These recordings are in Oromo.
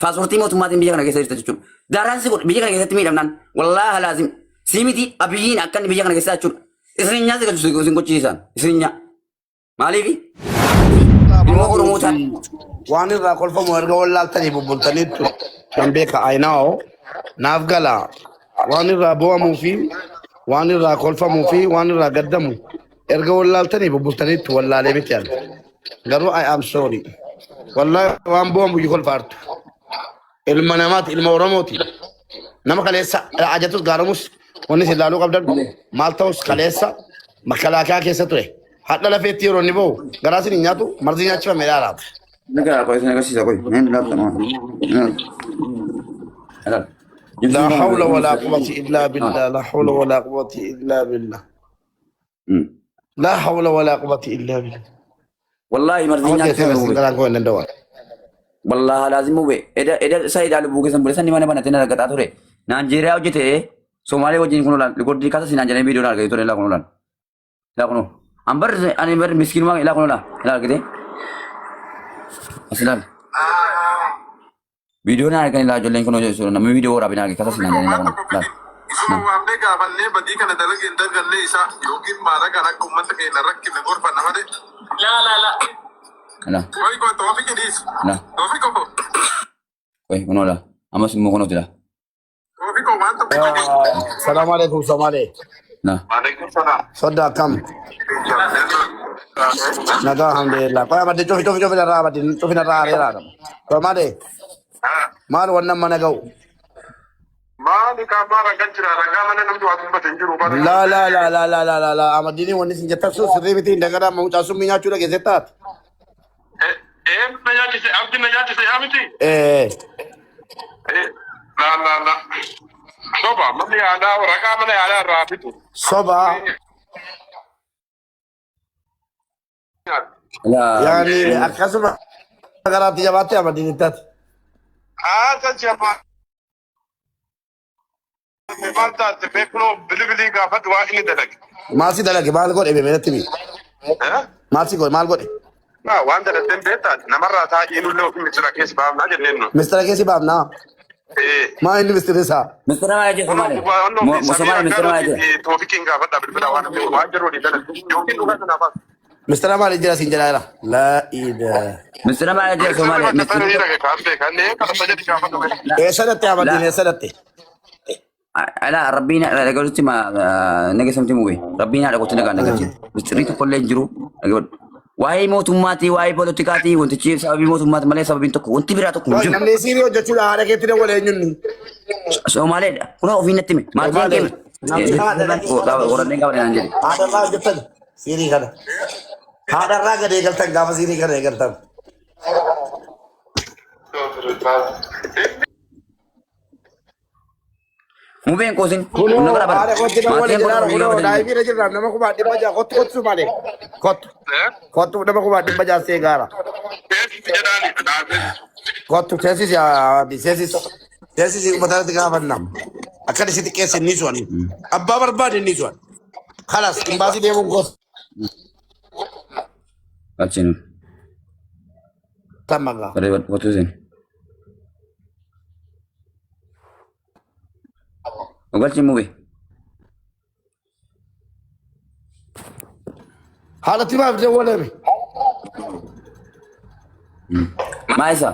Paaspoortii mootummaatiin biyya kana keessa jirta jechuudha. Daaraan si godhe biyya kana keessatti miidhamnaan wallaahi laazim simiti abiyyiin akka inni biyya kana keessa jechuudha. Isrinyaa si galchu si gochisiisan isrinyaa. Maaliifi? Ilmoo Oromoo ta'an. Waan irraa kolfamu erga wallaaltanii bubbultaniittu kan beeka ayinaa'oo naaf gala waan irraa bo'amuu fi waan irraa kolfamuu fi waan irraa gaddamu erga wallaaltanii bubbultaniittu wallaalee miti an garuu I am sorry wallaahi waan bo'amu kolfaartu ilma namaati ilma Oromooti nama kaleessa ajatus gaaramus wanni si laaluu qabdan maal ta'us kaleessa makalaakaa keessa ture hadha lafeetti yeroo inni bo'u garaasin hin nyaatu marzii nyaachifame dhaaraata. Negara kau sana kasih saya kau. Ini dapat sama. لا حول ولا قوة إلا بالله لا حول ولا قوة إلا بالله لا حول ولا قوة إلا بالله والله مرضيnya. والله لازم هو. Ada saya dah lupa kesan boleh sana mana mana tenar kata tu re. Nigeria aja teh. Somalia aja ni konolan. Lekor di kata si Nigeria video nak itu re lah konolan. Lah kono. Ambar ane ber miskin mang lah konolan. Lah gitu. Aslan. Video na kan la jolen kono jo na video ora bina ke kata sinan na kono. Isu amne ka banne badi kana dalag indar ganne isa yokin mara kana kummat ke narak ke gor pa namade. La. Ala. Koi ko tawfik dis. La. Tawfik ko. Koi kono la. Amas mo kono tila. Tawfik ko man to. السلام عليكم Somali La. Alaikum salam. صدق كم نجا الحمد لله كوي ما دي شوف نرى ما دي شوف نرى على Somali مال ونن ما نجاو Ma ni ka mara ganjira raga mana namdu atun batenjiru ba. لا أمديني وني سنجتا سو سريمتي نجارا مو تاسو مينا چورا كيسيتات Me ya dise abdi me ya dise amiti. La. Soba mami ada raga mana ada rafitu. صبا La. يعني أكاسو نجارا تجاباتي أمديني تات Asa chapa. Me balta te bekno bilibili ga fatwa ini dalag. ماسي دلك مال قول إبي من تبي ماسي قول مال قول Na wanda da den beta namarra ta inu lo mi tsira kes ba na je nenno. مستر كيسي بابنا ما عندي مستر سا Mr. Raja Somali. Somali Mr. Raja. Tofikin ga fada bilbila wani me wajiro di dalag. Yokin duka na ba. مستر ما لجلا سنجلا لا إذا Mr. Raja Somali. إيه سنتي أمديني سنتي Ala Rabbina la galutti ma naga samti muwe. Rabbina la gotina kan nagati. Mistri to kolle jiru. Waai mootummati waai politikati wanti chi sababi mootummati male sababin tokko wanti bira tokko jiru. namni siiriyoo jechuudha haadha keetti wal eenyunni. Somalee kuna ofiin natti mi. Maatiin keemi. Qoranne qaba naan jedhe. Haadha irraa hojjetan siirii kana. Haadha irraa gad eegaltan gaafa siirii kana eegaltan. Mubeen koosin. Kunoo haadha kootti nama wal jiraara kunoo daa'imni jirra nama kuma dhibba ja'a kottu malee kottu nama kuma dhibba ja'a see gaara. Kottu teessisi uummatatti gaafannam. Akka isitti keessa inni su'an. Abbaa barbaade inni su'an. Kalas imbaasii deemuun gosa. Achiin. Tammagaa. Bare waktu sen. Ogalchi mube. Haala timaaf dawwalame. Maisa.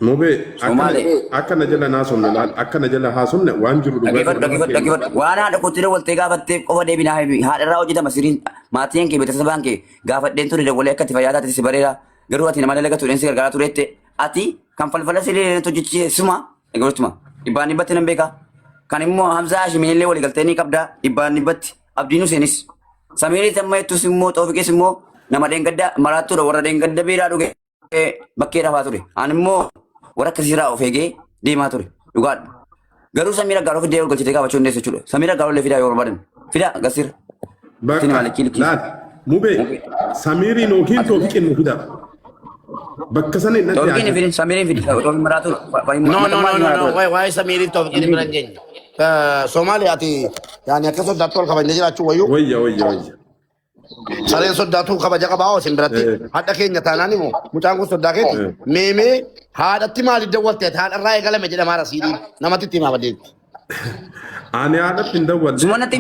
Mobe Somali. akkana jala naasomne laal akkana jala haasomne waan jiru Dhaggeeffadhu. Waan haadha kuttee waltee gaafattee qofa deebinaa haadha irraa hojjetama siriin maatiin kee beeksisabaan kee gaafadheen ture dawwalee akka itti fayyaa taate si bareeda garuu ati nama dalaga tuudheensi gargaaraa tureette ati kan falfala siree hojjechiisuma eegalutuma dhibbaan dhibbatti nan beeka kan immoo Hamzaa Shimiillee walii galtee ni qabda dhibbaan dhibbatti Abdiin Huseenis Samiirii Tammayettus immoo Xoofiqees immoo nama dheengadda maraattuudha warra dheengadda beeraa dhuge bakkee rafaa ture ani immoo warra akkasiirraa of eegee deemaa ture dhugaadha. Garuu Samiira Gaaroo fidee ol galchitee gaafachuu dandeessa jechuudha. Samiira Gaaroo illee fidaa yoo barbaadan. Fidaa gasir. laal mube Samiiriin yookiin Toofiqiin nu fida bakka sana hin Toofiqiin hin fidin Samiiriin fidi. Toofiq maraatu. No. Waa'ee Samiiriin Toofiqiin hin biran geenye. Soomaaliyaati yaani akkasuma dattoo ol kabajnee jiraachuu wayyu. wayya Sareen sodaatu kabaja qabaa oo simbiratti. Hadda keenya taanaan immoo mucaan kun soddaa keeti. Meemee haadhatti maaliif dawwalteet haadharraa eegalame jedhama rasiidii namatti itti himaa badeetti. Ani haadhatti hin dawwalle. Sumanatti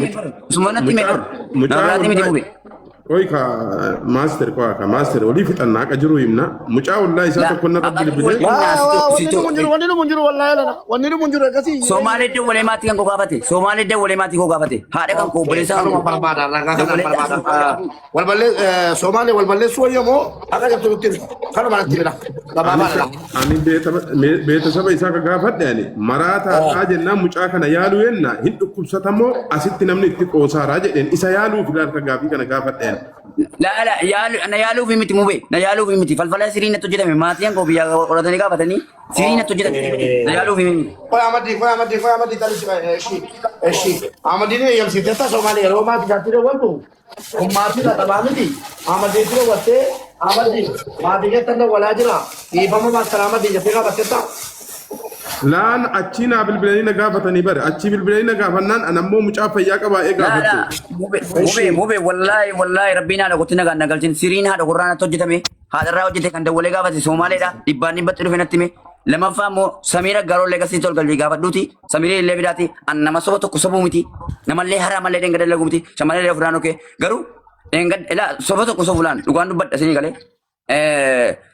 meeqar. Nabraati miti bube. Oi ka master ko ka master oli fitanna ka jiru himna mucaa wallahi isa tokko na rabbi bile. Munjiru wallahi lana. Wanni munjiru akkasii. Somaalee de wale maatii kan ko gaafate. Somaalee de wale maatii ko gaafate. Haadha kan ko obboleessaa. Kanuma barbaada ragaa kana barbaada. Walballee Somaalee walballee suuyyamoo akka jirtu nutti kanuma natti bira. Gabaabaa. Ani beeta saba isaa ka gaafadhe ani maraata haa jennaan mucaa kana yaaluu yenna hin dhukkubsatamoo asitti namni itti qoosaaraa jedheen isa yaaluu filaan ka gaafii kana gaafadhe. La na yaalu fi miti mube na yaalu fi miti falfala siriin na tujjatame maatiyan ko biyya qoratanii gaafatanii siriin na tujjatame na yaalu fi miti. Koy Amadi talis eshi Amadi ne yamsite ta Somali yeroo maatii gaatti dawwaltu maatii la tabaamiti Amadi tiro watte Amadi maatii keessan walaa jira dhiifama maastara Amadi jettee gaafattetta. Laan achi naa bilbilanii na gaafatanii bare achi bilbilanii na gaafannaan anammoo mucaa fayyaa qabaa ee gaafatu. Mube wallahi rabbiin haadha qotti nagaan nagalchin siriin haadha qorraanatti hojjetame haadharraa hojjete kan dawwalee gaafate Somaaleedha dhibbaan dhufe natti hime lamaffaa immoo Samiira Gaarollee gasii tolgalii gaafadhuuti Samiira illee bidaati an nama soba tokko sobuu miti namallee haraa mallee dhenga dalagu miti shamarree ofirraan oke garuu soba tokko sobulaan dhugaan dubbadha sinii galee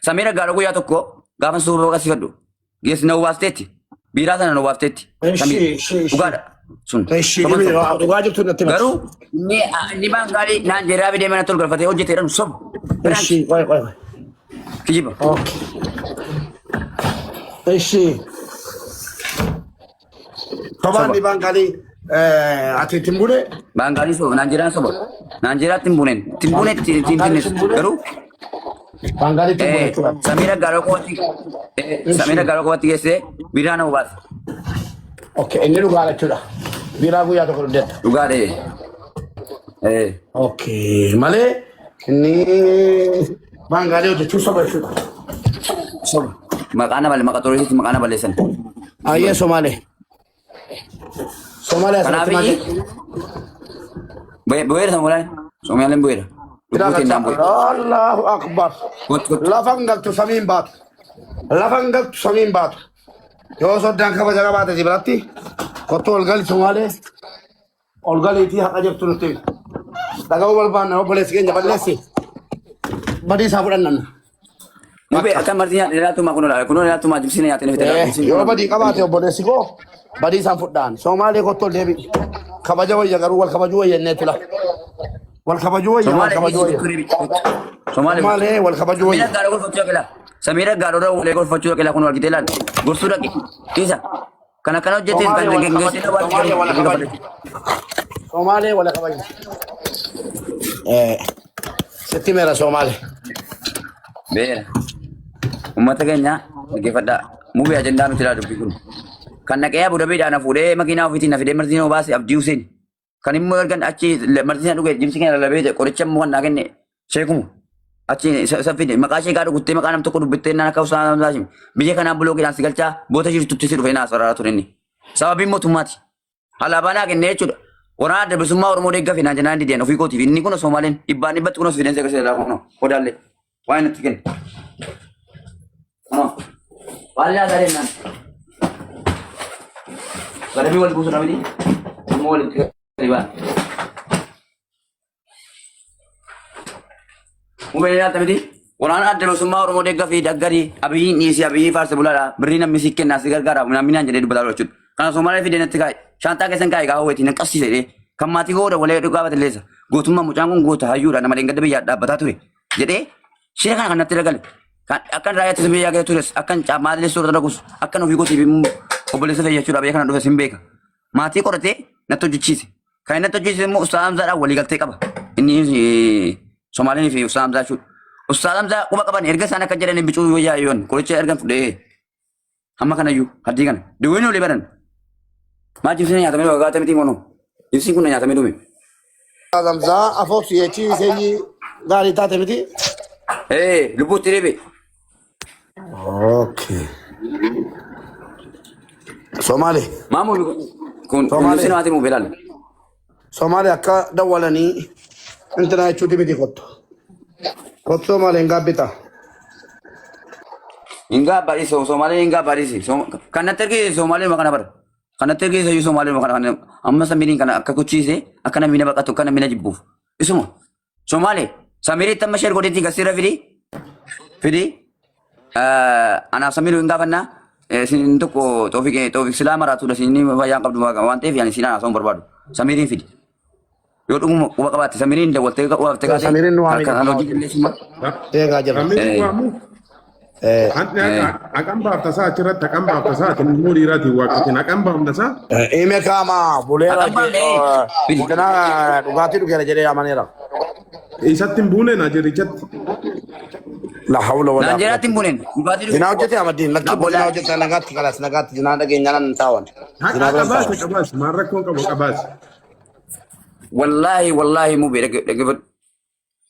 Samiira Gaaroo guyyaa tokko gaafan soba gasii fadhu gees na waasteetti biiraa sana na waasteetti dhugaadha. Sun. Dhugaa jirtu natti hima. Garuu ni baan gaarii naan jeeraa bidee mana tol galfatee hojjeteedhaan soba. Qoy. Kijiba. Eshi. Tobaan ni baan gaarii ati timbune. Baan gaarii soba naan jeeraan soba. Naan jeeraa timbunen. Timbunen timbunes garuu. Baan gaarii timbune tura. Samiira Gaaroo qofatti geessee biiraa nama baase. Okay, inni dhugaa jechuudha. Biiraa guyyaa tokko dhudheetta. Dhugaadhe. Okay, malee inni baangaalee hojjechuu soba jechuudha. Soba. Maqaana balle maqa xoroositti maqaana balleessan. Ayyee Somaalee. Somaalee asirratti maal jedhu? Bu'eera Somaaleen. Somaaleen bu'eera. Lubbuutiin daan bu'eera. Allahu akbar. Lafan galtu samiin baatu. Lafan galtu samiin baatu. Yoo soddaan kabaja qabaate si biratti kottu olgali Somaalee olgaliitii haqa jirtu nutti dhaga'uu barbaanna obboleessi keenya balleessi badii isaa fudhannanna. Mube akka marti nyaatee laatuma kunoo laatuma jibsiina nyaatee nafite. Yoo badii qabaate obboleessi koo badii isaan fudhaan Somaalee kottu ol deebi kabaja wayya garuu wal kabajuu wayya innee tula. Wal kabajuu wayya. Somaalee wal kabajuu wayya. Samiira Gaaroo walee golfachuu dhaqee kun argitee laal gorsuu dhaqe isa kana hojjetee kan geggeessee waan Somaalee wala kabaju. Sitti meera Somaalee. Beera. Uummata keenya dhaggeeffadhaa. Mubee ajandaa nuti ilaalu kun. Kan naqee Abu Dhabiidhaan fuudhee makiinaa ofiitiin na fidee Martiinoo baase Abdii Huseen. Kan immoo ergan achi Martiinaa dhugee jimsi keenya lallabee qoricha immoo kan naa kenne sheekumu. Achi saffide maqaa ishee gaadhu guttee maqaa nam tokko dubbittee naan akka Usmaan Zaashim biyya kanaan bulookiidhaan si galchaa boota jirtutti si dhufee naas waraaraa ture inni. Sababiin mootummaati. Alaabaa naa kennee jechuudha. Waraana adda bilisummaa Oromoo deeggafe naan jennaan dideen ofii kootiif inni kun Somaaleen dhibbatti kunuus fideensa agarsiisa laa kunoo hodaallee waan inni itti kenne. Waan ilaalaa deemnaan. Gadabii wal buusu dhabini immoo walitti gadi baan. Mubeen ilaalta miti waraana adda bilisummaa Oromoo deeggafe daggarii abiyyiin dhiisii abiyyii faarsa bulaadhaa birrii namni si kennaa si gargaaraaf naminaan jedhee dubbataa jechuudha. Kana Somaalee fideenatti kaa'e shantaa keessan kaa'e gaafa weetiin qassise dhee kan maatii gooda walee dhugaafate leessa gootummaa mucaan kun goota hayyuudha nama dheengadda biyyaa dhaabbataa ture jedhee shira kana kanatti dagale akkan raayyaa ittisa biyyaa keessa tures akkan maatii suuraa dhagus akkan ofii gootiif obboleessa fayyachuudha biyya kana dhufe sin beeka maatii qoratee natti hojjechiise kan inni natti hojjechiise immoo Ustaaz Hamzaadhaan walii galtee qaba inni Somaaleen fi Ustaaz Hamzaa jechuudha Ustaaz Hamzaa quba qaban erga isaan akka jedhan bicuu wayyaa yoon qoricha ergan fudhee amma kanayyuu haddii kana duwween olii baran maa jibsiin nyaatamee waggaa miti mono jibsiin kun nyaatamee dhume. Hamzaa afoof si'eechi iseenyi gaarii taate miti. Lubbuutti dhibe. Okay. Somaalee. Maamu kun jibsiin haati mu beelaale. Somaalee akka dawwalanii Entra chuti miti kotto. Kotto male ngabita. Enggak baris Somali enggak baris. Karena tergi Somali makan apa? Karena tergi saya Somali makan amma samirin kana akka kuchise akana mina bakatu kana mina jibbu. Isumo. Somali samiri tamma share goditi gasira fidi ana samiru enggak fanna sin untuk tofik selama ratu da sini bayang kabdu wante fi yani sina som berbadu. Samirin fidi. Yo dum wa kabati samirin da wolte ka wa teka Samirin no ami. kan logi le sima. Tega aja. Kami wamu. Anti akan baaf tasaa achirratti akan baaf tasaa ati immoo dhiiraati waaqatiin akan baaf tasaa. Ime kama bulera Akan bale. kana dhugaatii dhugera jedhee amaneera. Isatti hin buune na jirichatti. La hawla wala. Nanjera timbunen. Bupati Zina hojjete amadin lakki zina hojjete nagaatti kalas nagaatti zina dhageenya nan tawan. Zina bira tawan. Qabaas maal rakkoon qabu qabaas. Wallahi mu be daga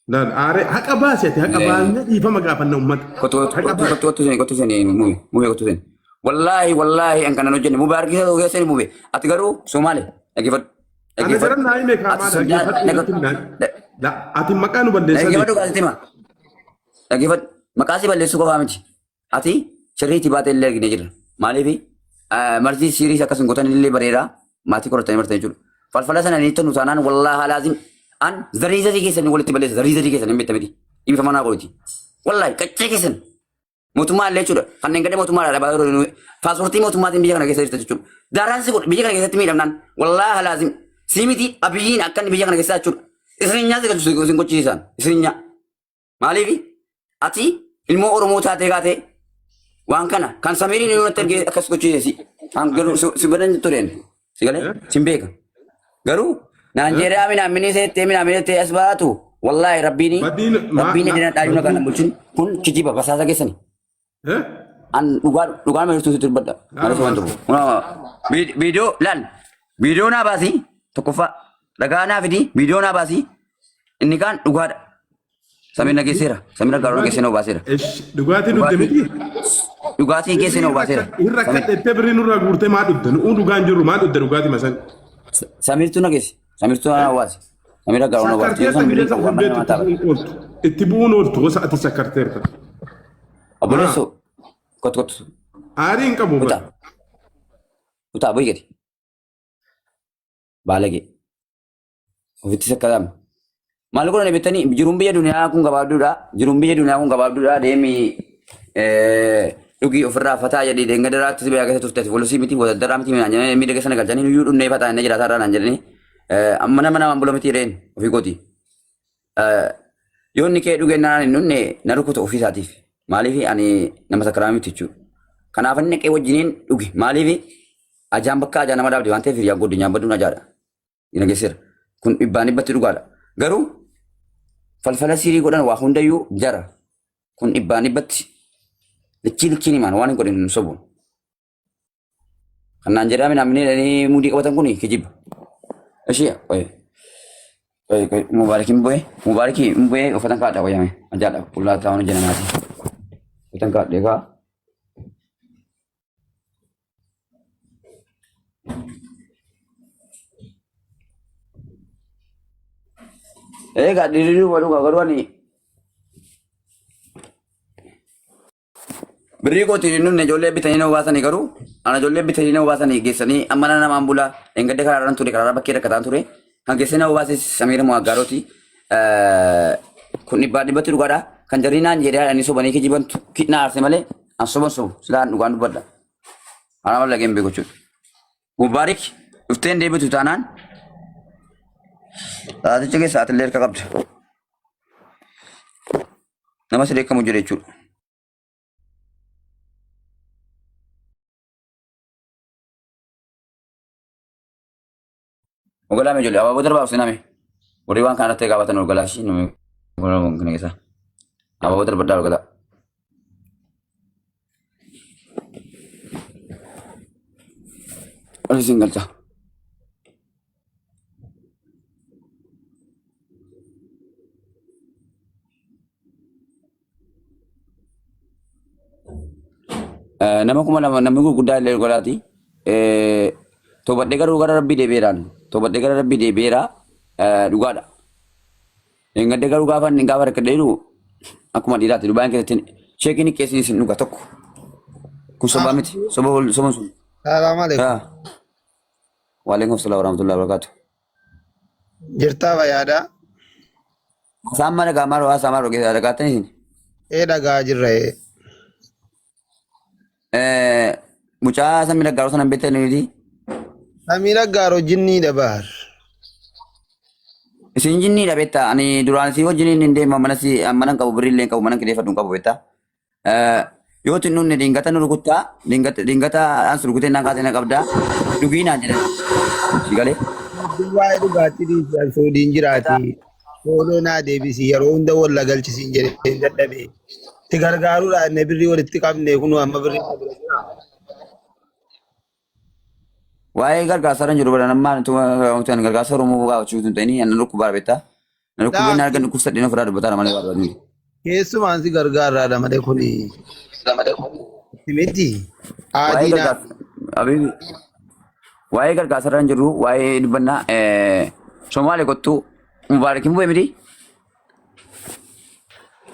Dan are haqa baasete haqa baasne dhiifama gaafanna uummata. kotu seni mu kotu seni. Wallahi an kana no jenne mu barki ho seni mu be. Ati garu Somali daga Ana jaran naa hime kaamaa da ati maqaa nu balleessaa. daga du kaltima. Daga makasi balleessu qofa miti. Ati sirriitti baatee illee argine jira. Maaliif marti sirii akkasin gotan illee bareera maatii korotanii martanii jiru. Falfala sana ni tonu taanaan wallahi lazim an zarii keessan walitti balleessa zarii keessan hin beektamiti. Ifa manaa qooti. Wallahi qaccee keessan mootummaa illee jechuudha. Kanneen gadee mootummaa dha baay'ee paaspoortii mootummaatiin biyya kana keessa jirta jechuudha. Daaraan si godhe biyya kana keessatti miidhamnaan wallahi lazim simiti abiyyiin akkan biyya kana keessa jechuudha. Isrinyaa si galchu sin gochiisan isrinyaa. Maaliif ati ilmoo Oromoo taatee kaatee waan kana kan Samiriin inni nutti ergee akkas gochiisesi. An garuu si badan tureen si galee sin beeka. Garuu Nigeria mina seettee as baatu wallahi rabbiini dina dhaayuna kana bulchin kun kijiba basaasa keessani. An dhugaan meeshaa sitti dubbadha. Malee waan turu. Viidiyoo naa baasii tokkoffaa dhagaa naa fidi viidiyoo naa baasii inni kaan dhugaadha. Samina geesseera. Samina gaaroo geessee nuu baaseera. Dhugaatii dhugde miti. Dhugaatii geessee nuu baaseera. Irra kadhattee birrii nurraa guurtee maa dhugde? Nu'uu dhugaan jirru maa dhugde dhugaatii masan? Samirtuu na geesse. Samirtuu na hawaasi. Samira gaaroo na baase. Itti bu'uun ooltu gosa ati sakkarteerta. Obboleessu kotu. Aarii hin qabu. Kutaa bu'ii gadi. Baalagee. Ofitti sakkatamu. Maal godhan beektanii jiruun biyya duniyaa kun gabaabduudha. Deemi dhugi ofirraa fataa jedhee deenga daraatti si beekaa turte polisii miti wadaadaraa miti miidhaga sana galchanii nuyyuu dhunnee fataa inni jiraata irraa naan jedhanii amma nama bula miti reen ofii kooti. Yoo inni kee dhugeen naan hin dhunne na rukuta ofii isaatiif. Maaliif ani nama sakkaraa miti jechuudha. Kanaaf inni qee wajjiniin dhugi. Maaliif ajaan bakka ajaa nama dhaabde waan ta'eef hiriyaa godinyaa badduun ajaadha. Ina geesseera. Kun dhibbaan dhibbatti dhugaadha. Garuu falfala sirii godhan waa hundayyuu jara. Kun dhibbaan dhibbatti lichiin himan waan hin godhin sobuun. Kanaan jedhame namni mudii qabatan kun kijiba. Ishee mubaarakiin bu'ee uffatan kaadha wayyame ajaadha qullaa taa'uun jenamaati. Uffatan kaadha egaa. Egaa diriiruu waluu garuu ani birrii kooti nunne ijoollee bitanii na baasanii garuu ana ijoollee bitanii na baasanii geessanii amma namaan bulaa engadde karaarran ture karaarra bakkee rakkataan ture kan geessee na baases Samiira Muwaggaaroti kun dhibbatti dhugaadha kan jarri naan jedhaa inni sobanii kijibantu kidna aarse malee an soban sobu silaan dhugaan dubbadha ana malee gembee gochuudha. Mubaarik dhufteen deebitu taanaan Saaticha keessa atiillee harka qabda. Nama si beekamu jira jechuudha. Ogolaa ijoollee abaaboo darbaaf siname. Warri waan kanatti gaafatan ogolaa ishii nama kana keessa. Abaaboo darbaddaa ogolaa. Ol isin galcha. Nama kuma namni gurguddaa illee ogolaati. Toobadhee garuu gara rabbii deebiiraan. Toobadhee gara rabbii deebiiraa dhugaadha. Enggak ada garu gafan ning gafar kedelu. Aku mah dilat Dubai ke check ini case ini nuga tok. Kun soba mit. Soba. Assalamualaikum. Ya. Waalaikumsalam warahmatullahi wabarakatuh. Jirta bayada. Sama daga maro sama ro ada kata ni. Daga jirra. Mucha samira garu sana bete ni di. Samira garo jinni dabar. Isin jinni da beta ani duran si jinni ninde mamana si amanan kabu brille kabu manan kide fadun kabu beta. Yo tinun ne dingata nur kutta dingata ansur kutte na kate na kabda dugina jere. Sigale. Dubai dugati di so dinjirati. Solo na debisi yaro unda walla galchisi jere daddabe. Ti gargaru da ne birri walitti kamne kunu amma birri. Wae gargasaran jiru bada namma tu ngtan gargasaru mu ga chu tuni an lukku bar beta. Lukku benar kan lukku sadina fara beta ramale bar ni. Kesu mansi gargara da made kuni. Timeti. Adina. Abi wae gargasaran jiru wae dibanna Somali kottu mubarakin bu emidi.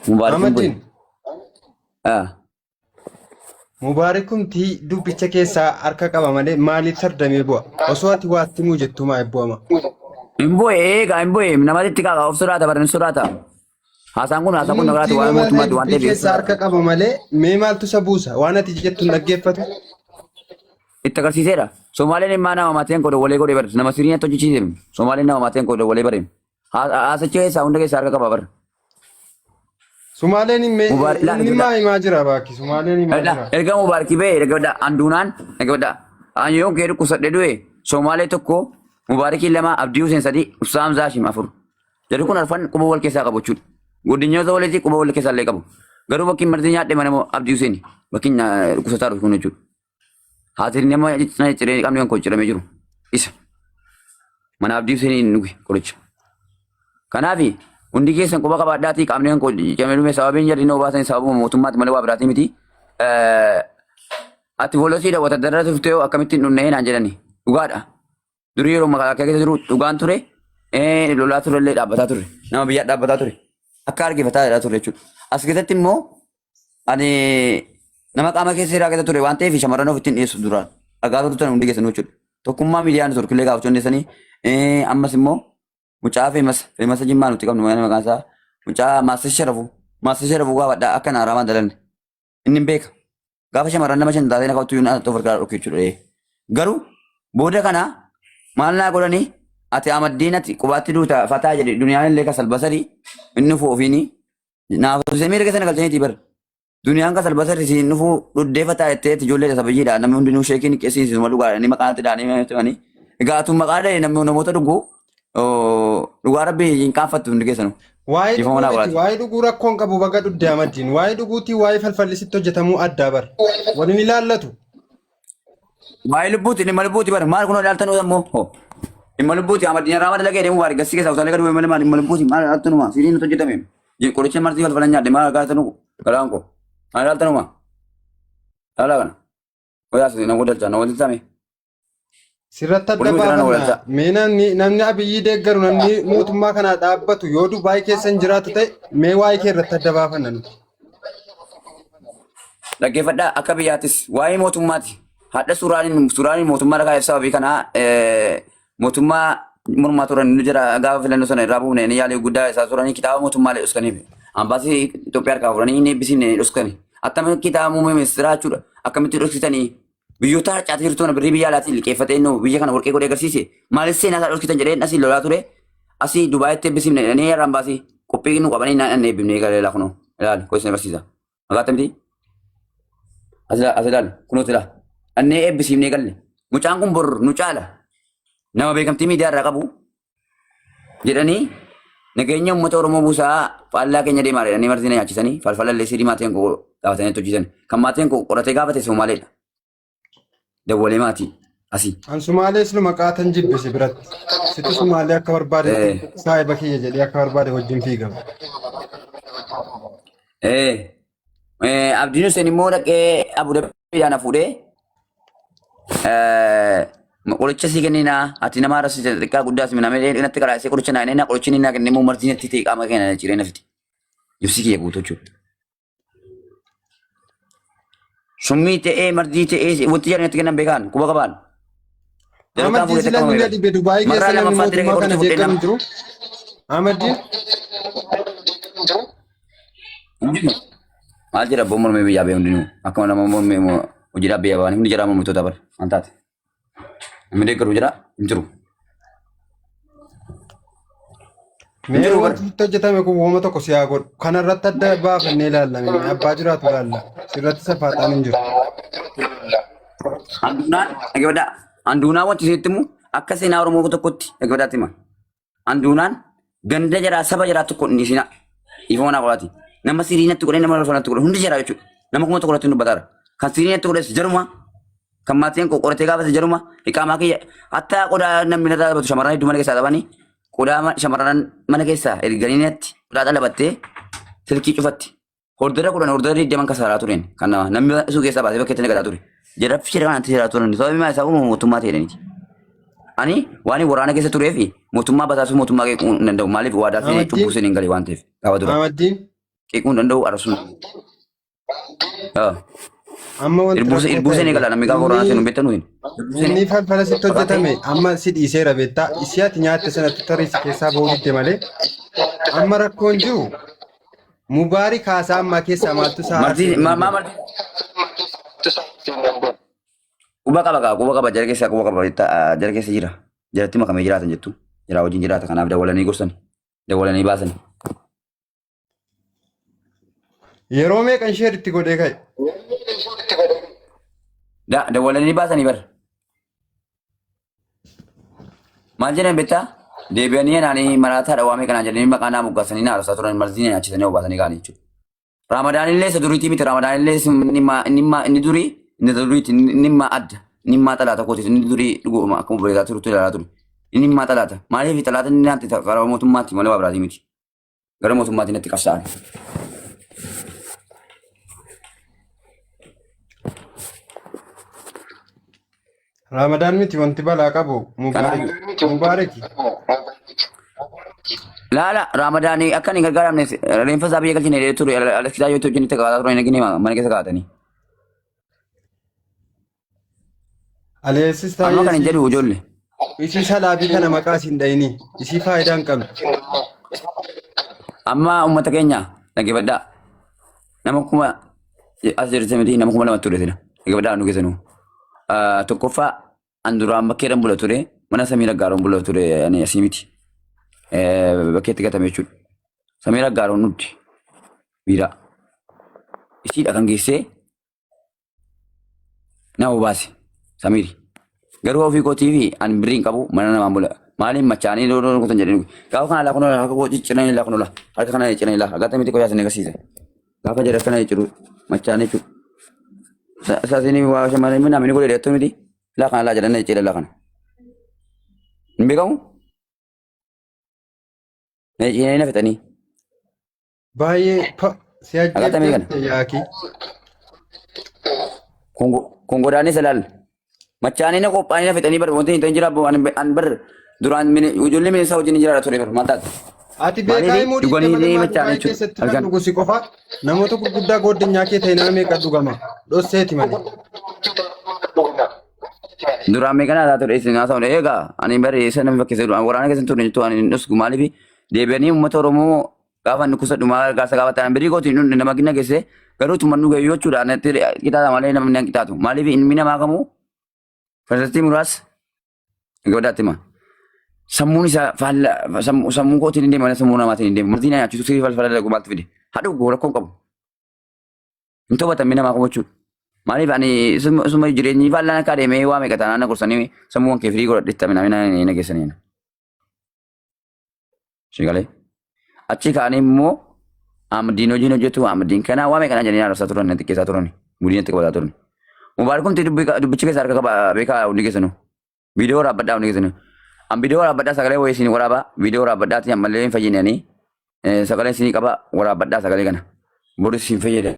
Mubarakin bu. Mubaarakum ti dubbicha keessaa harka qaba malee maaliif sardamee bu'a? Osoo ati waatti muu jettu maa bu'ama? Imboe namatti kaga of surata baran surata. Hasan kun nagaraati waan mootummaatti waan ta'eef. Keessaa harka qaba malee mee maaltu isa buusa? Waan ati jettu dhaggeeffatu. Itti agarsiiseera. Somaaleen immaa nama maatiin godhe walee godhe bara. Nama siriin itti hojjechiise. Somaaleen nama maatiin godhe walee bare. Haasachee keessaa hunda keessaa harka qaba bara. Sumaaleen inni maa himaa jira baaki? Sumaaleen himaa jira. Erga mubaarki bee erga wadda anduunaan erga wadda aanyoon kee dhukkubsadhe du'e Somaalee tokko mubaarikii lama Abdii Huseen sadii Ussaam Zaashim afur. Jarri kun arfan quba wal keessaa qabu jechuudha. Guddinyoota walitti quba wal keessaa illee qabu. Garuu bakki marti nyaadhe mana Abdii Huseen bakki dhukkubsataa dhufu kun jechuudha. Haatirin nama ciree qabni kan kocciramee jiru isa. Mana Abdii Huseen nugi qoricha. Kanaafi hundi keessan quba qabaadhaatii qaamni kan kocciramee dhume sababiin jarri inni obaasan sababuma mootummaatti malee waa biraatii miti. Ati volosii daawwata darara tuftee akkamittiin dhunnee naan jedhani dhugaadha. Durii yeroo magaalaa keessa jiru dhugaan ture lolaa ture illee dhaabbataa ture nama biyyaa dhaabbataa ture akka argifataa ture jechuudha. As keessatti immoo ani nama qaama keessa jiraa keessa ture waan ta'eef shamarran of ittiin dhiyeessu duraan dhagaa turutan hundi keessan jechuudha. Tokkummaa miidiyaan turkillee gaafachuu dandeessanii ammas immoo mucaa feemasa jimmaa nuti qabnu maqaan isaa mucaa maasii sharafu gaafadhaa akka naaraamaan dalanne inni hin beeka. Gaafa shamarran nama shan taatee naqattu yuun of harkaa dhokee jechuudha. Garuu booda kana maal naa godhanii ati amaddiin ati qubaatti duuta fataa jedhe duniyaan illee kasal basarii inni fuu ofiini naafusee miira keessa nagalchaniiti bara. Duniyaan kasal basarii si inni fuu dhuddee fataa jettee ijoollee isa biyyiidha namni hundinuu sheekiin qeessiin suma dhugaadha inni maqaan itti dhaanii egaa atuma maqaa dhahee namni namoota dhuguu dhugaa rabbii hin qaanfattu hundi keessanuu. Waa'ee dhuguu rakkoon qabu baga dhuddee amaddiin waa'ee dhuguutii waa'ee falfallisitti hojjetamuu addaa bara waliin ilaallatu. Waa'ee lubbuuti dhimma lubbuuti bara maal kunoo dhaaltan ammoo dhimma lubbuuti amaddiin irraa mada lagee deemuu baari gassi keessa utaalee gaduu malee dhimma lubbuuti maal dhaaltanuma siriin nuti hojjetame qoricha marti falfalan nyaadhe maal gaatanu galaan koo maal dhaaltanuma dhaalaa kana hoyaas na godalcha na walitti tame. Sirratti adda baafannaa mee namni abiyyii deeggaru namni mootummaa kanaa dhaabbatu yoo Dubaay keessa hin jiraatu ta'e mee waa'ee kee irratti adda baafanna nuti. Dhaggeeffadhaa akka biyyaattis waa'ee mootummaati. Hadda suuraaniin mootummaa dhagaa ibsa wabii kanaa mootummaa mormaa turan ni jira gaafa filannoo sana irraa buufne ni yaalii guddaa isaa suuraanii kitaaba mootummaalee dhuskaniif ambaasii Itoophiyaa harkaa furanii inni eebbisiifne dhuskani. Attamitti kitaaba muummee ministeeraa jechuudha akkamitti dhuskitanii biyyoota harcaati jirtuun birrii biyya alaatiin liqeeffatee inni biyya kana warqee godhee agarsiise maaliif seenaa isaa dhuskitan jedheen asii lolaa ture asii Dubaayitti eebbisiifne jedhanii irraa ambaasii qophii nu qabanii naan eebbifne galee kunoo ilaali koosina barsiisa. Magaatamti as ilaali kunuuti ilaali. Annee eebbisiifnee galle mucaan kun bor nu caala nama beekamtii miidiyaa irraa qabu jedhanii nageenya uummata Oromoo buusaa faallaa keenya deemaa jedhanii marti na nyaachisanii falfalallee sirii maatiin koo gaafatanii hojjetan kan maatiin koo qoratee gaafate Somaaleedha. Dawwalee maatii asii. An Sumaalees nu maqaatan jibbise biratti situ Sumaalee akka barbaade saahiba kiyya jedhee akka barbaade wajjin fiigama. Abdiin Hussein immoo dhaqee Abu Dhabiidhaan fuudhee Qoricha si kennina ati nama arrasiisa xiqqaa guddaa si minamee inatti karaa isee qoricha naa inni qorichi inni naa kennee martiin itti ta'e qaama keenya ciree nafiti. Ibsi kiyya guutuu jechuudha. Summii ta'ee martii ta'ee wanti jedhan itti kennan beekan quba qabaan. Ahmad sila ni di Dubai ke sila ni mootummaa kana jeeqan jiru. Ahmad maal jedha abboon mormee biyyaa bee hundinuu akkuma nama mormee hojii dhaabbii yaabaan hundi jedhaa mormitoota bar waan taate. Namni deeggaru jira hin jiru. mee wanti itti hojjetame kun uuma tokko si haa godhu. Kanarratti adda baafannee ilaallame abbaa jiraatu ilaalla. Sirratti safaaxaan hin jiru. Anduunaan dhageeffadhaa. Anduunaan wanti isinitti himu akka seenaa Oromoo tokkotti dhageeffadhaatti hima. Anduunaan ganda jaraa saba jaraa tokko inni isin ifa mana qolaati. Nama siriinatti godhee nama lafanatti godhee hundi jaraa jechuudha. Nama kuma tokko irratti dubbataara. Kan siriinatti godhes jaruma kan maatiin qoratee gaafate jaruma iqaamaa kiyya hatta qodaa namni irraa dhaabatu shamarran hedduu mana keessaa qabanii qodaa shamarran mana keessaa erganiinatti qodaa dhalabattee silkii cufatti. Hordara kudhan hordara deeman kasaaraa tureen kan nama namni isuu keessaa baasee bakkeetti nagadaa ture. Jaraffi jedha kanatti jiraatu turan sababii maa isaa uumamu mootummaa ta'edhaniiti. Ani waan waraana keessa turee fi mootummaa basaasuu mootummaa qeequu hin danda'u maaliif waadaa fi cubbuu seen hin galee waan ta'eef gaafa dura. Ahmaddiin Qeequu hin danda'u arasuun. amma wanti Irbuu seen eegala namni gaafa waraana seenuu beektan nuyin. inni falfala sitti hojjetame amma si dhiiseera beektaa isii ati nyaatte sanatti tarii si keessaa ba'uu didde malee amma rakkoon jiru mubaarii kaasaa ammaa keessaa maaltu isaa Martiin maa martiin. Quba qaba jara keessaa quba qaba jara keessa jira. Jaratti makamee jiraatan jettu. Jara wajjin jiraata kanaaf dawwalanii gorsan. Dawwalanii baasan. yeroo meeqan ishee itti godhee ka'e Dawwalanii baasanii bar. Maal jedhan beektaa? Deebi'anii naanii maraataa dhawaamee kanaan jedhanii maqaa naa moggaasanii naa arsaa turan martiin achiisanii obaasanii gaanii jechuudha. Ramadaan illee isa duriitii miti Ramadaan illee inni durii inni duriiti inni immaa adda inni immaa xalaata kootiis inni durii dhuguma akkuma beekaa turutti ilaalaa ture. Inni immaa xalaata maaliif xalaata inni naatti gara mootummaatti malee waa biraatii miti. Gara mootummaatti natti qabsaa'an. Ramadaan miti wanti balaa qabu Mubaaraki. Laala Ramadaanii akka inni gargaaramne reenfa isaa biyya galchine ture alaksaa yoo ta'u jinitti qabaataa turan inni mana keessa kaa'atanii. Aleessis Amma kan hin jedhu ijoollee. isii salaabii kana maqaa siin dhayini isii faayidaa hin qabdu. Amma uummata keenya dhaggeeffadhaa. Nama kuma as jirti miti nama kuma lamatti ture sila. Dhaggeeffadhaa nu keessanuu. Tokkoffaa an duraan bakkeedhaan bula ture mana samii raggaaroon bula ture ani asii miti. Bakkeetti gatame jechuudha. Samii raggaaroon nuti biiraa. Isiidha kan geessee nama baase samiiri. Garuu ofii kootii fi an biriin qabu mana namaan bula. Maaliin machaanii loonoo kutan jedhanii gaafa kana laa kunola harka koo cicciran laa kunola harka kana cicciran laa agata miti qoyaa sana agarsiisa. Gaafa jedha kana jiru machaanii jechuudha. Saasini waa shamarree mina amini godhe dheettoo miti laa kana laa jedhan cicciran laa kana. Hin beekamu? Cicciran na fixanii. Baay'ee si Agatamee kana. ajjeeftee yaakii. Kongodaanis ilaalla. Machaanii na qophaa'anii na fixanii bar wanti hin jira an bar duraan ijoollee mineensaa wajjin jiraata ture bar maal taate. Ati beekaa himuu Dhuganii dhiibbaa malee machaanii Dubaay jechuudha. keessatti kan dhugu si qofa namoota gurguddaa godinyaa kee ta'e nama meeqa dhugama dhosseeti malee. Duraan meeqanaa haa ture isin haasa'uun eegaa ani bari isa namni fakkeessa waraana keessa turre jettu ani dhusku maaliif deebi'anii uummata Oromoo gaafa inni kuusa dhumaa gargaarsa gaafa ta'an birii gootiin nama gina geesse garuu tuma nu gayyoo jechuudha qixaata malee namni hin qixaatu maaliif inni namaa kamuu fasastii muraas godhaatti ma sammuun isaa sammuu kootiin hin deemu malee sammuu namaatiin hin deemu martiin nyaachisu sirii falfala dalagu maaltu fide haadhu rakkoon qabu hin to'atamee namaa kamuu jechuudha. Maaliif ani suma jireenyi bal'aan akka adeemee waa meeqa taanaan gorsanii sammuun kee firii godhadhitti amina nageessanii. Shigalee. Achi kaanii immoo Ahmadiin hojiin hojjetu Ahmadiin kanaa waa meeqa jedhanii haarsaa turan xiqqeessaa turan guddina itti qabataa turan. Mubaarakumti dubbichi keessa harka qaba beekaa hundi keessanu. Viidiyoo waraabadhaa hundi keessanu. An viidiyoo waraabadhaa sagalee wayii isin waraabaa viidiyoo waraabadhaatti ammallee hin fayyinanii sagalee isin qaba waraabadhaa sagalee kana. Boris hin fayyada.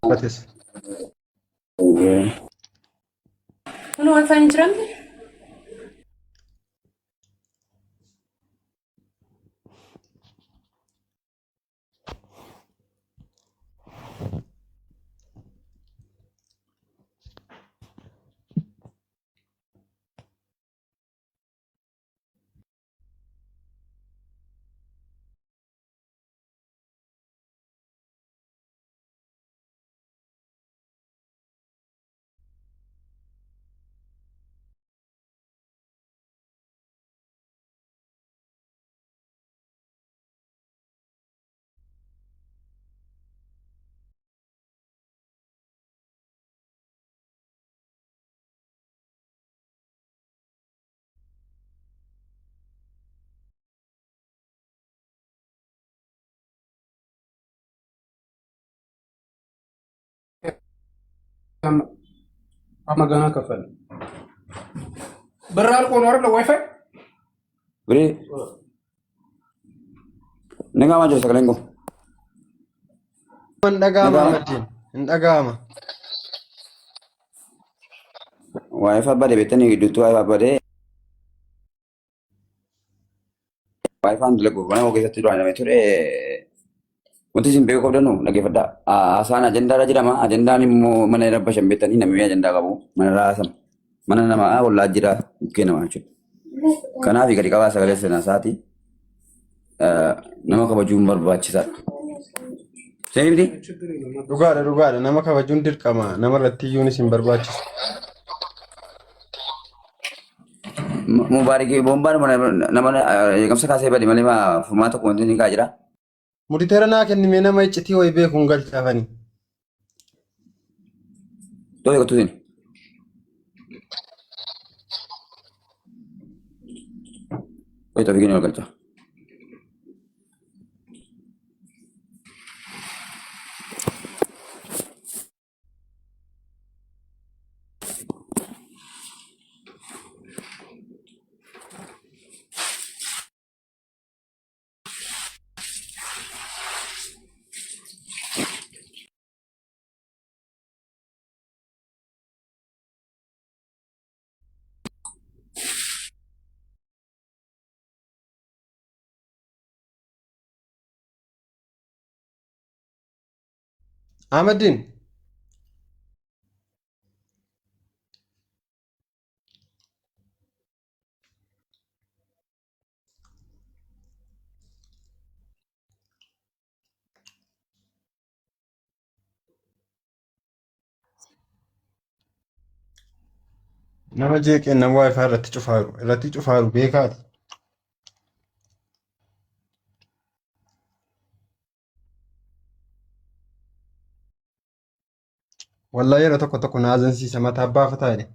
Batis. Kun wifi hin jiramne? Amma ganaa kaffale. Birraa alkoon warra wifi? Beri. Nengah maju sekalian kau. Hin dhaga'ama Dhaga'ama. Ahmadiin. Hin dhaga'ama. Wifi apa deh? Betul nih gitu wifi apa deh? Wifi an dulu gua. Mana mau kita tidur aja itu wanti simpel kau dah nu lagi pada. Asal agenda aja dah mah. Agenda ni mau mana ada pasang betul ni namanya agenda kamu. Mana rasam. Mana nama Allah jira. Mungkin nama macam. Karena fikir kau sekali senasati. Nama kau jumbar baca sat. Saya ini. Dhugaadha. Nama kabajuun dirqama. Nama irratti iyyuu isin barbaachisu. Mubarak bombar mana nama kamsa kasih badi mana mah format aku nanti ni kajra. Muriteera naa kennimee nama iccitii wayii beekuun galchaafani. Tuh ikut tu sini. Oh itu begini kalau kerja. Ahmadiin. Nama jeeqeen nama wifi irratti cufaaru beekaati. Wallahi yeroo tokko tokko na azansiisa mataa baafataa jedhe.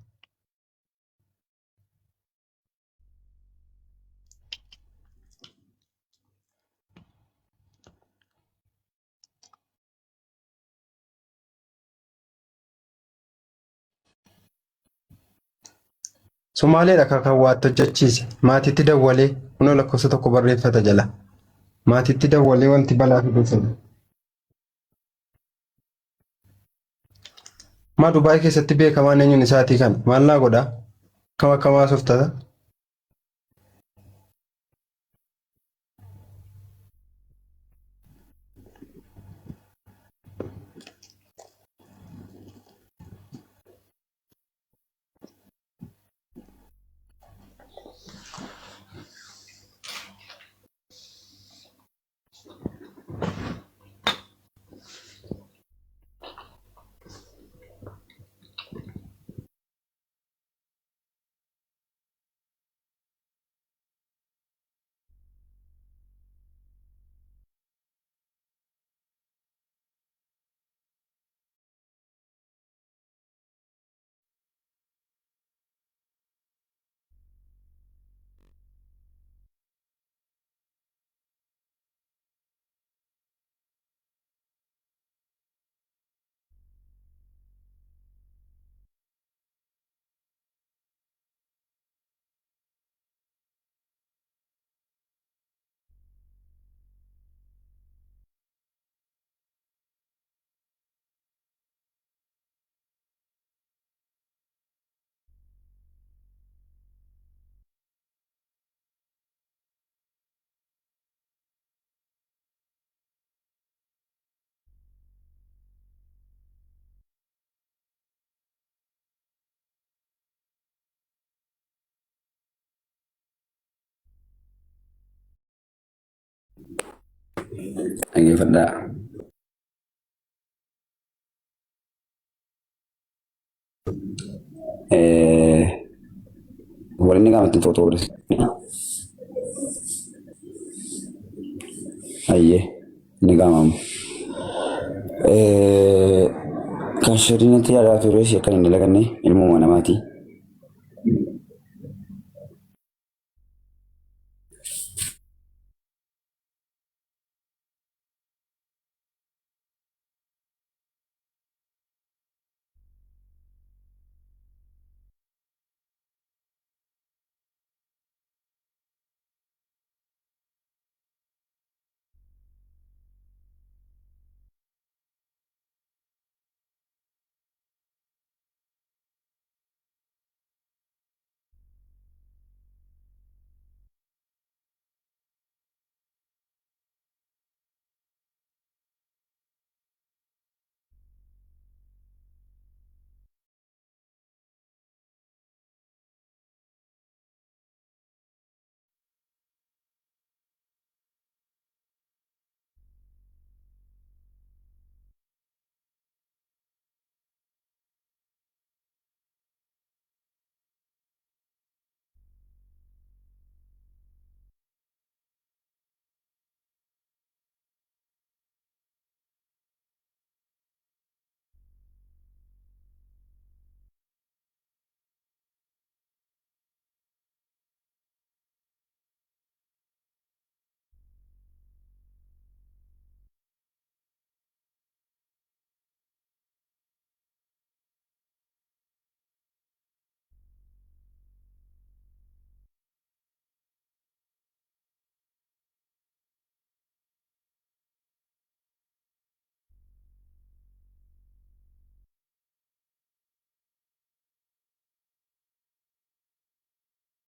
Somaaleedha kan waatti hojjechiise. Maatiitti dawwalee kunoo lakkoofsa tokko barreeffata jala. Maatiitti dawwalee wanti balaa fiduuf. Maa Dubaayii keessatti beekamaan eenyuun isaatii kana? Maal naa godhaa? Kam akkamaa softata? dhaggeeffadhaa. Waliin qaamatti footoo godhate. Ayyee ni qaamamu. Kan shiriinatti yaadaa ture akkan hin dalaganne ilmoo namaati.